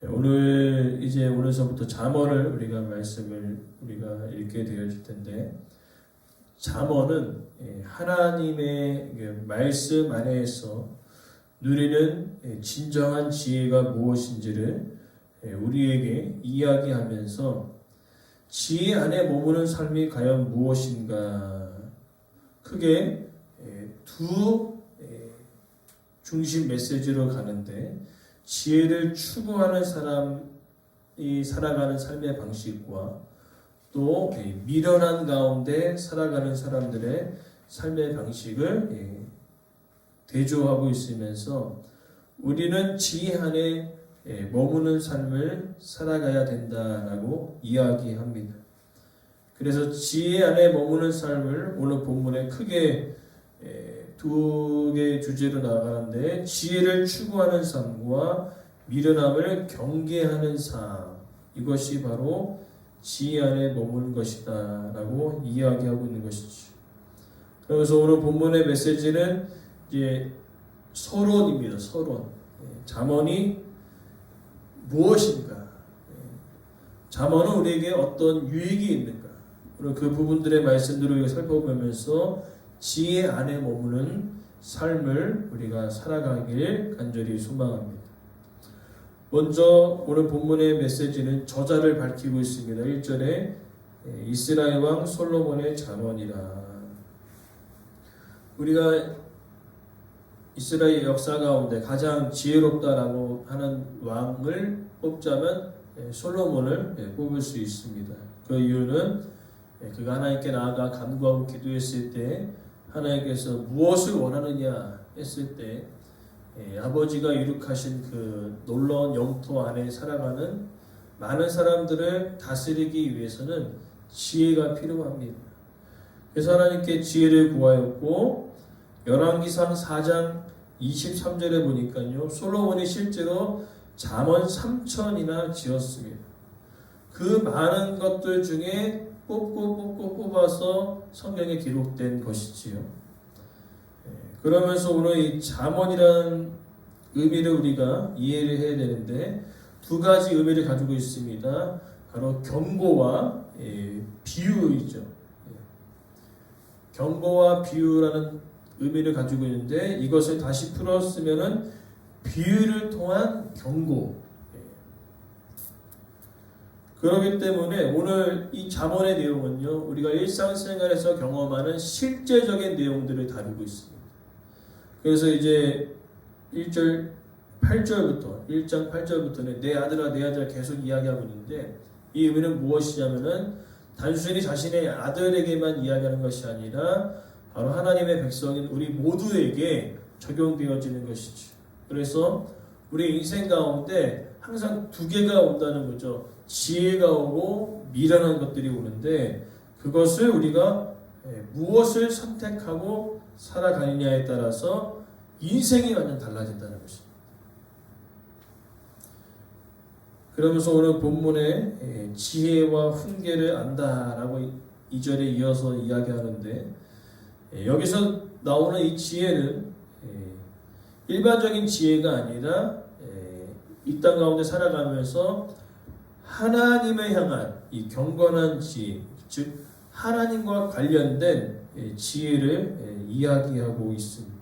오늘서부터 잠언을 우리가 읽게 되어질 텐데, 잠언은 하나님의 말씀 안에서 누리는 진정한 지혜가 무엇인지를 우리에게 이야기하면서 지혜 안에 머무는 삶이 과연 무엇인가, 크게 두 중심 메시지로 가는데, 지혜를 추구하는 사람이 살아가는 삶의 방식과 또 미련한 가운데 살아가는 사람들의 삶의 방식을 대조하고 있으면서 우리는 지혜 안에 머무는 삶을 살아가야 된다라고 이야기합니다. 그래서 지혜 안에 머무는 삶을 오늘 본문에 크게 두 개의 주제로 나가는데, 지혜를 추구하는 삶과 미련함을 경계하는 삶, 이것이 바로 지혜 안에 머무는 것이다 라고 이야기하고 있는 것이죠. 그래서 오늘 본문의 메시지는 이제 서론입니다. 서론. 잠언이 무엇인가? 잠언은 우리에게 어떤 유익이 있는가? 오늘 그 부분들의 말씀들을 살펴보면서 지혜 안에 머무는 삶을 우리가 살아가길 간절히 소망합니다. 먼저 오늘 본문의 메시지는 저자를 밝히고 있습니다. 1절에 이스라엘 왕 솔로몬의 잠언이라. 우리가 이스라엘 역사 가운데 가장 지혜롭다라고 하는 왕을 뽑자면 솔로몬을 뽑을 수 있습니다. 그 이유는 그가 하나님께 나아가 간구하고 기도했을 때 하나님께서 무엇을 원하느냐 했을 때 아버지가 이룩하신 그 놀라운 영토 안에 살아가는 많은 사람들을 다스리기 위해서는 지혜가 필요합니다. 그래서 하나님께 지혜를 구하였고, 열왕기상 4장 23절에 보니까요, 솔로몬이 실제로 잠언 3천이나 지었습니다. 그 많은 것들 중에 뽑아서 성경에 기록된 것이지요. 그러면서 오늘 이 잠언이라는 의미를 우리가 이해를 해야 되는데, 두 가지 의미를 가지고 있습니다. 바로 경고와 비유이죠. 경고와 비유라는 의미를 가지고 있는데, 이것을 다시 풀었으면은 비유를 통한 경고. 그렇기 때문에 오늘 이 잠언의 내용은요, 우리가 일상생활에서 경험하는 실제적인 내용들을 다루고 있습니다. 그래서 이제 1장 8절부터는 내 아들아 내 아들아 계속 이야기하고 있는데, 이 의미는 무엇이냐면은 단순히 자신의 아들에게만 이야기하는 것이 아니라 바로 하나님의 백성인 우리 모두에게 적용되어지는 것이죠. 그래서 우리 인생 가운데 항상 두 개가 온다는 거죠. 지혜가 오고 미련한 것들이 오는데, 그것을 우리가 무엇을 선택하고 살아가느냐에 따라서 인생이 완전 달라진다는 것입니다. 그러면서 오늘 본문에 지혜와 훈계를 안다라고 2절에 이어서 이야기하는데, 여기서 나오는 이 지혜는 일반적인 지혜가 아니라 이 땅 가운데 살아가면서 하나님을 향한 이 경건한 지혜, 즉 하나님과 관련된 지혜를 이야기하고 있습니다.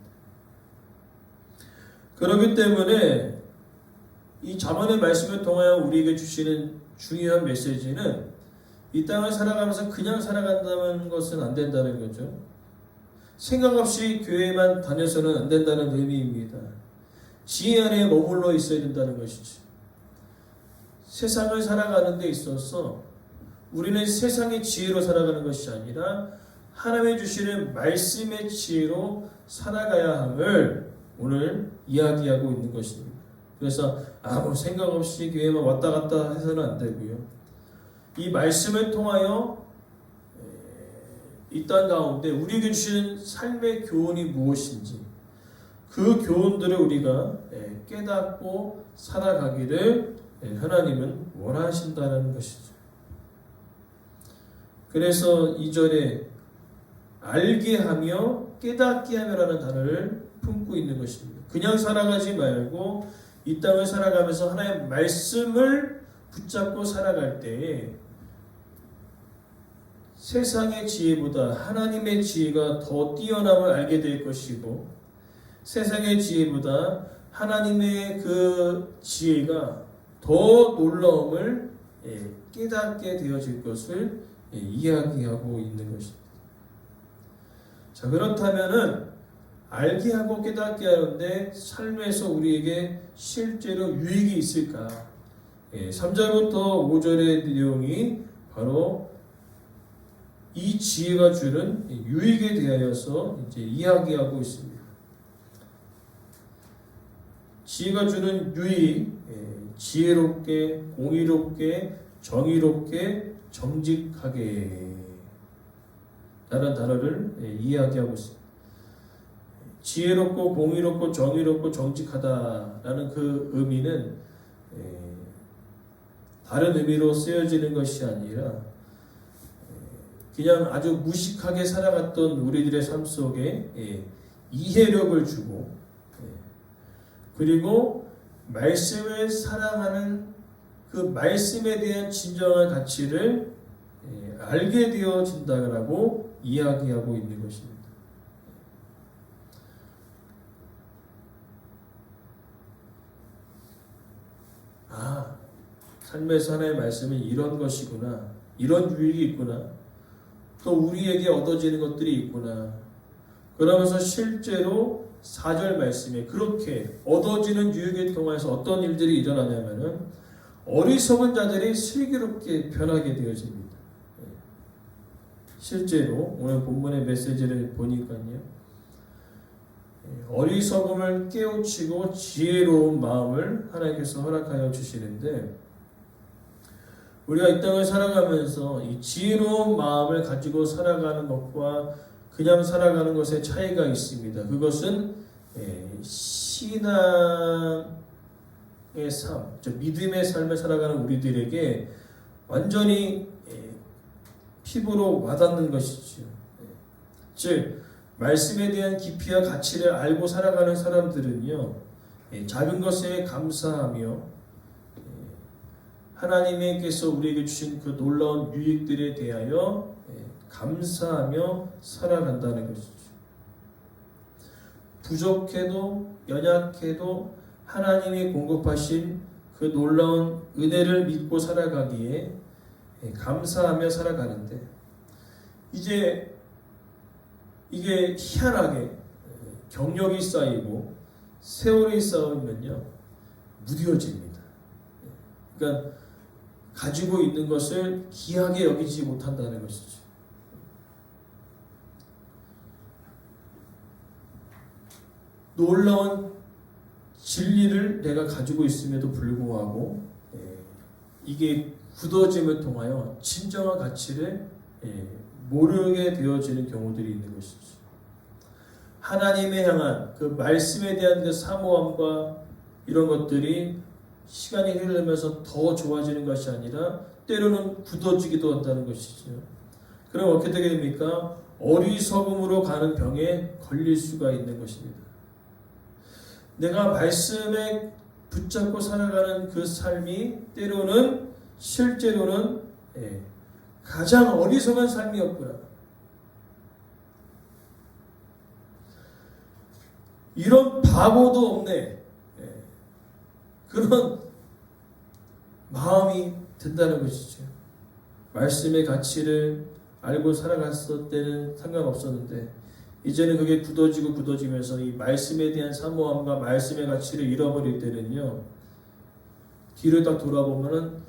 그렇기 때문에 이 잠언의 말씀을 통하여 우리에게 주시는 중요한 메시지는, 이 땅을 살아가면서 그냥 살아간다는 것은 안 된다는 거죠. 생각 없이 교회만 다녀서는 안 된다는 의미입니다. 지혜 안에 머물러 있어야 된다는 것이죠. 세상을 살아가는 데 있어서 우리는 세상의 지혜로 살아가는 것이 아니라 하나님의 주시는 말씀의 지혜로 살아가야 함을 오늘 이야기하고 있는 것입니다. 그래서 아무 생각 없이 교회만 왔다 갔다 해서는 안 되고요. 이 말씀을 통하여 이 땅 가운데 우리에게 주시는 삶의 교훈이 무엇인지, 그 교훈들을 우리가 깨닫고 살아가기를 하나님은 원하신다는 것이죠. 그래서 2절에 알게 하며 깨닫게 하며라는 단어를 품고 있는 것입니다. 그냥 살아가지 말고 이 땅을 살아가면서 하나님의 말씀을 붙잡고 살아갈 때에 세상의 지혜보다 하나님의 지혜가 더 뛰어남을 알게 될 것이고, 세상의 지혜보다 하나님의 그 지혜가 더 놀라움을 깨닫게 되어질 것을 이야기하고 있는 것입니다. 자, 그렇다면은 알게 하고 깨닫게 하는데 삶에서 우리에게 실제로 유익이 있을까? 3절부터 5절의 내용이 바로 이 지혜가 주는 유익에 대하여서 이제 이야기하고 있습니다. 지혜가 주는 유익, 지혜롭게, 공의롭게, 정의롭게, 정직하게 라는 단어를 이야기하고 있습니다. 지혜롭고 공의롭고 정의롭고 정직하다라는 그 의미는 다른 의미로 쓰여지는 것이 아니라 그냥 아주 무식하게 살아갔던 우리들의 삶 속에 이해력을 주고, 그리고 말씀을 사랑하는 그 말씀에 대한 진정한 가치를 알게 되어진다라고 이야기하고 있는 것입니다. 아, 삶에서 하나님의 말씀은 이런 것이구나, 이런 유익이 있구나, 또 우리에게 얻어지는 것들이 있구나. 그러면서 실제로 4절 말씀에 그렇게 얻어지는 유익을 통해서 어떤 일들이 일어나냐면은 어리석은 자들이 슬기롭게 변하게 되어집니다. 실제로 오늘 본문의 메시지를 보니까요, 어리석음을 깨우치고 지혜로운 마음을 하나님께서 허락하여 주시는데, 우리가 이 땅을 살아가면서 이 지혜로운 마음을 가지고 살아가는 것과 그냥 살아가는 것에 차이가 있습니다. 그것은 신앙의 삶, 믿음의 삶을 살아가는 우리들에게 완전히 피부로 와닿는 것이죠. 즉 말씀에 대한 깊이와 가치를 알고 살아가는 사람들은요, 작은 것에 감사하며 하나님께서 우리에게 주신 그 놀라운 유익들에 대하여 감사하며 살아간다는 것이죠. 부족해도 연약해도 하나님이 공급하신 그 놀라운 은혜를 믿고 살아가기에 감사하며 살아가는데, 이제 이게 희한하게 경력이 쌓이고 세월이 쌓이면요 무뎌집니다. 그러니까 가지고 있는 것을 귀하게 여기지 못한다는 것이죠. 놀라운 진리를 내가 가지고 있음에도 불구하고 이게 굳어짐을 통하여 진정한 가치를 모르게 되어지는 경우들이 있는 것이죠. 하나님에 향한 그 말씀에 대한 그 사모함과 이런 것들이 시간이 흐르면서 더 좋아지는 것이 아니라 때로는 굳어지기도 한다는 것이죠. 그럼 어떻게 되게 됩니까? 어리석음으로 가는 병에 걸릴 수가 있는 것입니다. 내가 말씀에 붙잡고 살아가는 그 삶이 때로는 실제로는 가장 어리석은 삶이었구나. 이런 바보도 없네. 그런 마음이 든다는 것이죠. 말씀의 가치를 알고 살아갔을 때는 상관없었는데 이제는 그게 굳어지면서 이 말씀에 대한 사모함과 말씀의 가치를 잃어버릴 때는요, 뒤를 딱 돌아보면은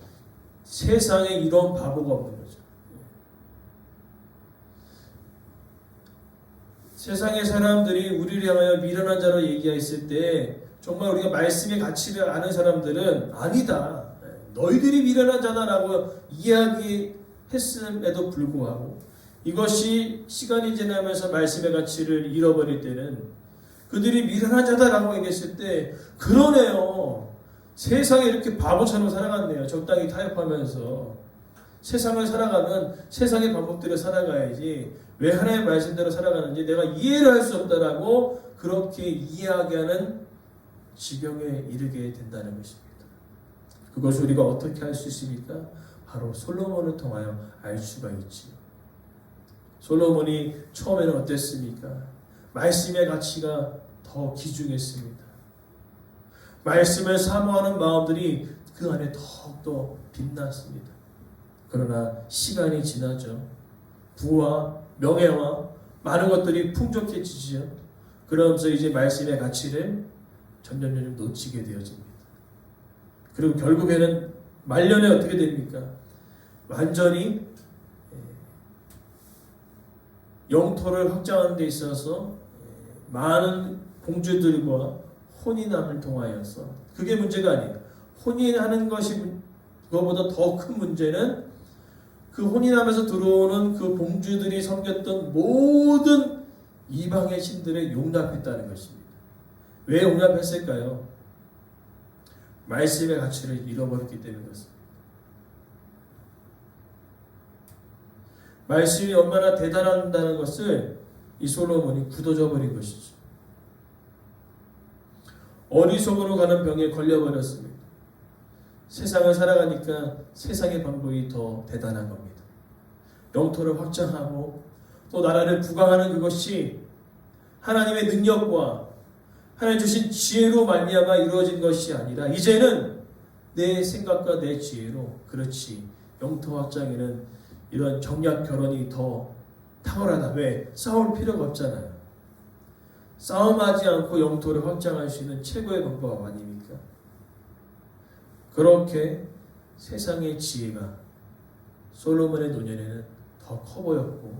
세상에 이런 바보가 없는 거죠. 세상의 사람들이 우리를 향하여 미련한 자로 얘기했을 때 정말 우리가 말씀의 가치를 아는 사람들은 아니다, 너희들이 미련한 자다라고 이야기했음에도 불구하고 이것이 시간이 지나면서 말씀의 가치를 잃어버릴 때는 그들이 미련한 자다라고 얘기했을 때 그러네요, 세상에 이렇게 바보처럼 살아갔네요. 적당히 타협하면서 세상을 살아가면 세상의 방법대로 살아가야지 왜 하나님의 말씀대로 살아가는지 내가 이해를 할 수 없다라고 그렇게 이야기하는 지경에 이르게 된다는 것입니다. 그것을 우리가 어떻게 할 수 있습니까? 바로 솔로몬을 통하여 알 수가 있지요. 솔로몬이 처음에는 어땠습니까? 말씀의 가치가 더 귀중했습니다. 말씀을 사모하는 마음들이 그 안에 더욱더 빛났습니다. 그러나 시간이 지나죠. 부와 명예와 많은 것들이 풍족해지죠. 그러면서 이제 말씀의 가치를 점점 놓치게 되어집니다. 그리고 결국에는 말년에 어떻게 됩니까? 완전히 영토를 확장하는 데 있어서 많은 공주들과 혼인함을 통하여서, 그게 문제가 아니에요. 혼인하는 것이 그거보다 더 큰 문제는 그 혼인하면서 들어오는 그 공주들이 섬겼던 모든 이방의 신들을 용납했다는 것입니다. 왜 용납했을까요? 말씀의 가치를 잃어버렸기 때문이었습니다. 말씀이 얼마나 대단하다는 것을 이 솔로몬이 굳어져 버린 것이죠. 어리석음으로 가는 병에 걸려버렸습니다. 세상을 살아가니까 세상의 방법이 더 대단한 겁니다. 영토를 확장하고 또 나라를 부강하는 그것이 하나님의 능력과 하나님 주신 지혜로 말미암아 이루어진 것이 아니라 이제는 내 생각과 내 지혜로, 그렇지, 영토 확장에는 이런 정략 결혼이 더 탁월하다. 왜? 싸울 필요가 없잖아요. 싸움하지 않고 영토를 확장할 수 있는 최고의 방법 아닙니까? 그렇게 세상의 지혜가 솔로몬의 노년에는 더 커 보였고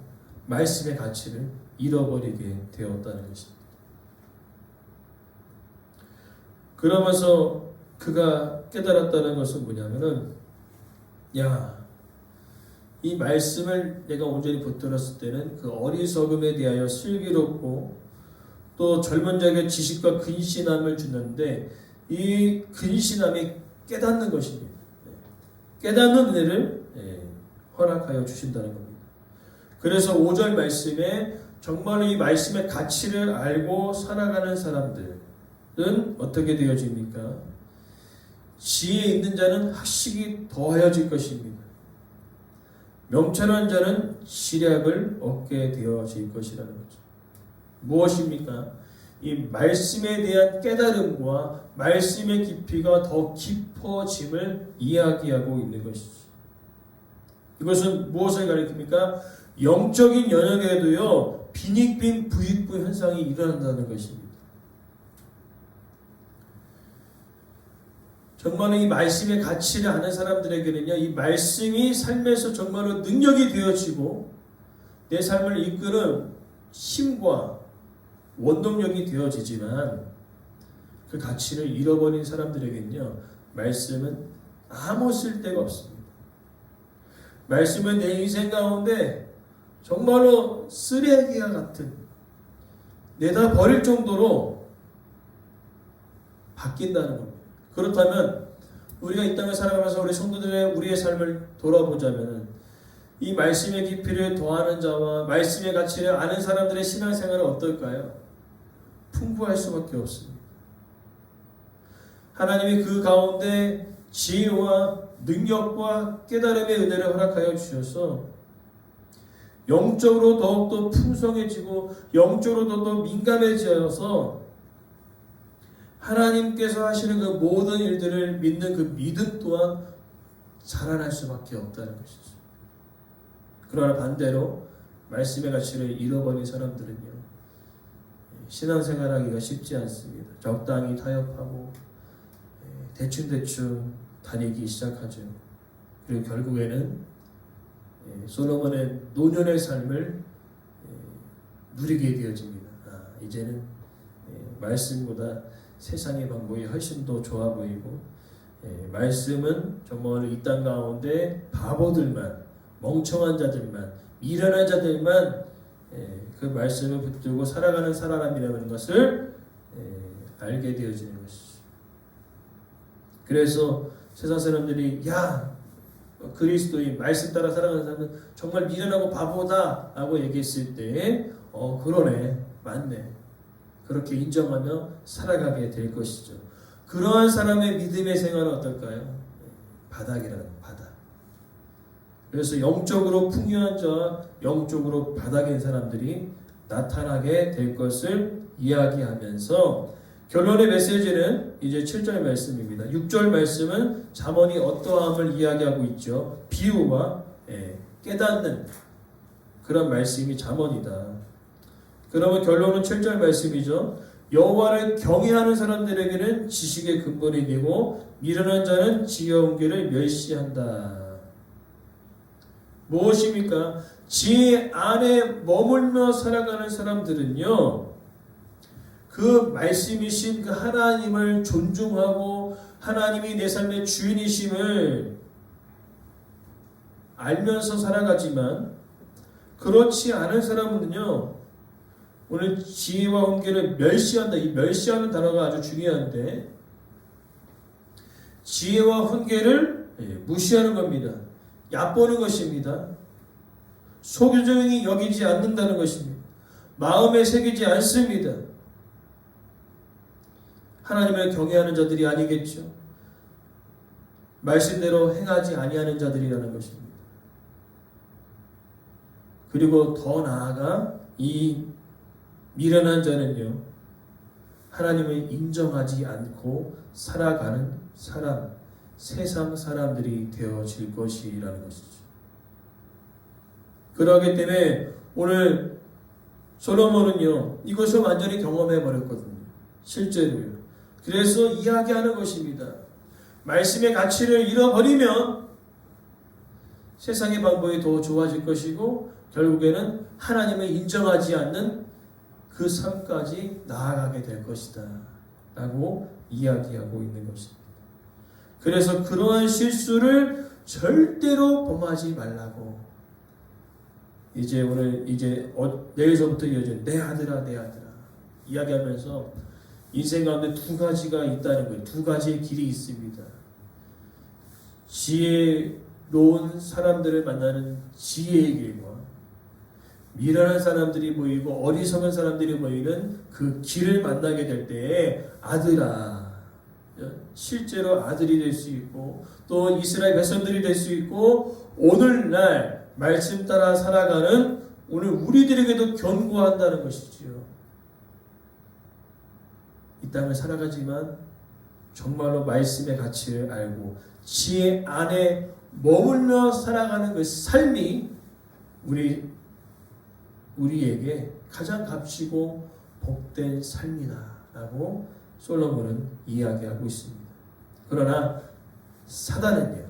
말씀의 가치를 잃어버리게 되었다는 것입니다. 그러면서 그가 깨달았다는 것은 뭐냐면은, 이 말씀을 내가 온전히 붙들었을 때는 그 어리석음에 대하여 슬기롭고 또 젊은 자에게 지식과 근신함을 주는데, 이 근신함이 깨닫는 것입니다. 깨닫는 은혜를 허락하여 주신다는 겁니다. 그래서 5절 말씀에 정말로 이 말씀의 가치를 알고 살아가는 사람들은 어떻게 되어집니까? 지혜 있는 자는 학식이 더하여질 것입니다. 명철한 자는 지략을 얻게 되어질 것이라는 거죠. 무엇입니까? 이 말씀에 대한 깨달음과 말씀의 깊이가 더 깊어짐을 이야기하고 있는 것이죠. 이것은 무엇을 가리킵니까? 영적인 영역에도요, 빈익빈 부익부 현상이 일어난다는 것입니다. 정말로 이 말씀의 가치를 아는 사람들에게는요, 이 말씀이 삶에서 정말로 능력이 되어지고 내 삶을 이끄는 힘과 원동력이 되어지지만, 그 가치를 잃어버린 사람들에게는요, 말씀은 아무 쓸데가 없습니다. 말씀은 내 인생 가운데 정말로 쓰레기와 같은, 내다 버릴 정도로 바뀐다는 겁니다. 그렇다면 우리가 이 땅을 살아가면서 우리 성도들의 우리의 삶을 돌아보자면, 이 말씀의 깊이를 더하는 자와 말씀의 가치를 아는 사람들의 신앙생활은 어떨까요? 풍부할 수밖에 없습니다. 하나님이 그 가운데 지혜와 능력과 깨달음의 은혜를 허락하여 주셔서 영적으로 더욱더 풍성해지고 영적으로 더욱더 민감해져서 하나님께서 하시는 그 모든 일들을 믿는 그 믿음 또한 자라날 수밖에 없다는 것이죠. 그러나 반대로 말씀의 가치를 잃어버린 사람들은요, 신앙생활하기가 쉽지 않습니다. 적당히 타협하고 대충 다니기 시작하죠. 그리고 결국에는 솔로몬의 노년의 삶을 누리게 되어집니다. 이제는 말씀보다 세상의 방법이 훨씬 더 좋아 보이고, 말씀은 정말 이 땅 가운데 바보들만, 멍청한 자들만, 미련한 자들만 그 말씀을 붙들고 살아가는 사람이라는 것을 알게 되어지는 것이죠. 그래서 세상 사람들이 그리스도인 말씀 따라 살아가는 사람은 정말 미련하고 바보다 라고 얘기했을 때 그러네, 맞네. 그렇게 인정하며 살아가게 될 것이죠. 그러한 사람의 믿음의 생활은 어떨까요? 바닥이라는 바닥. 그래서 영적으로 풍요한 자와 영적으로 바닥인 사람들이 나타나게 될 것을 이야기하면서 결론의 메시지는 이제 7절 말씀입니다. 6절 말씀은 잠언이 어떠함을 이야기하고 있죠. 비유와 깨닫는 그런 말씀이 잠언이다. 그러면 결론은 7절 말씀이죠. 여호와를 경외하는 사람들에게는 지식의 근본이 되고 미련한 자는 지혜로운 길을 멸시한다. 무엇입니까? 지혜 안에 머물며 살아가는 사람들은요, 그 말씀이신 그 하나님을 존중하고 하나님이 내 삶의 주인이심을 알면서 살아가지만, 그렇지 않은 사람은요, 오늘 지혜와 훈계를 멸시한다. 이 멸시하는 단어가 아주 중요한데, 지혜와 훈계를 무시하는 겁니다. 얕보는 것입니다. 소교정이 여기지 않는다는 것입니다. 마음에 새기지 않습니다. 하나님을 경외하는 자들이 아니겠죠. 말씀대로 행하지 아니하는 자들이라는 것입니다. 그리고 더 나아가 이 미련한 자는요, 하나님을 인정하지 않고 살아가는 사람, 세상 사람들이 되어질 것이라는 것이죠. 그러기 때문에 오늘 솔로몬은요, 이것을 완전히 경험해 버렸거든요. 실제로요. 그래서 이야기하는 것입니다. 말씀의 가치를 잃어버리면 세상의 방법이 더 좋아질 것이고 결국에는 하나님을 인정하지 않는 그 삶까지 나아가게 될 것이다 라고 이야기하고 있는 것입니다. 그래서 그러한 실수를 절대로 범하지 말라고 이제 오늘 내일서부터 이어진 내 아들아 내 아들아 이야기하면서 인생 가운데 두 가지가 있다는 거예요. 두 가지의 길이 있습니다. 지혜로운 사람들을 만나는 지혜의 길과 미련한 사람들이 모이고 어리석은 사람들이 모이는 그 길을 만나게 될 때에 아들아, 실제로 아들이 될 수 있고 또 이스라엘 백성들이 될 수 있고 오늘날 말씀 따라 살아가는 오늘 우리들에게도 견고한다는 것이지요. 이 땅을 살아가지만 정말로 말씀의 가치를 알고 지혜 안에 머물며 살아가는 그 삶이 우리에게 가장 값지고 복된 삶이다라고 솔로몬은 이야기하고 있습니다. 그러나 사단은요,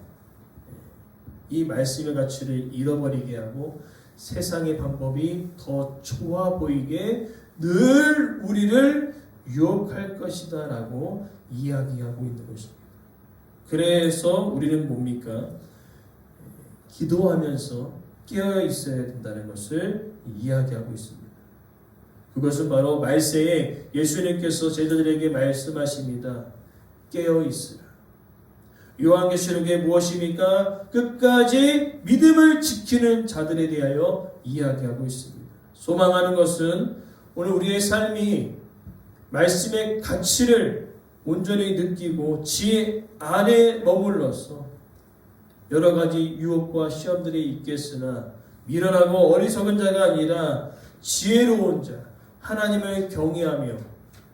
이 말씀의 가치를 잃어버리게 하고 세상의 방법이 더 좋아 보이게 늘 우리를 유혹할 것이다 라고 이야기하고 있는 것입니다. 그래서 우리는 뭡니까? 기도하면서 깨어 있어야 된다는 것을 이야기하고 있습니다. 그것은 바로 말세에 예수님께서 제자들에게 말씀하십니다. 깨어 있으라. 요한계시록에 무엇입니까? 끝까지 믿음을 지키는 자들에 대하여 이야기하고 있습니다. 소망하는 것은 오늘 우리의 삶이 말씀의 가치를 온전히 느끼고 지혜 안에 머물러서 여러 가지 유혹과 시험들이 있겠으나 미련하고 어리석은 자가 아니라 지혜로운 자, 하나님을 경외하며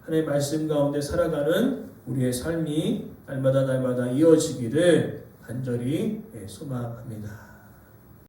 하나님의 말씀 가운데 살아가는 우리의 삶이 날마다 이어지기를 간절히 소망합니다.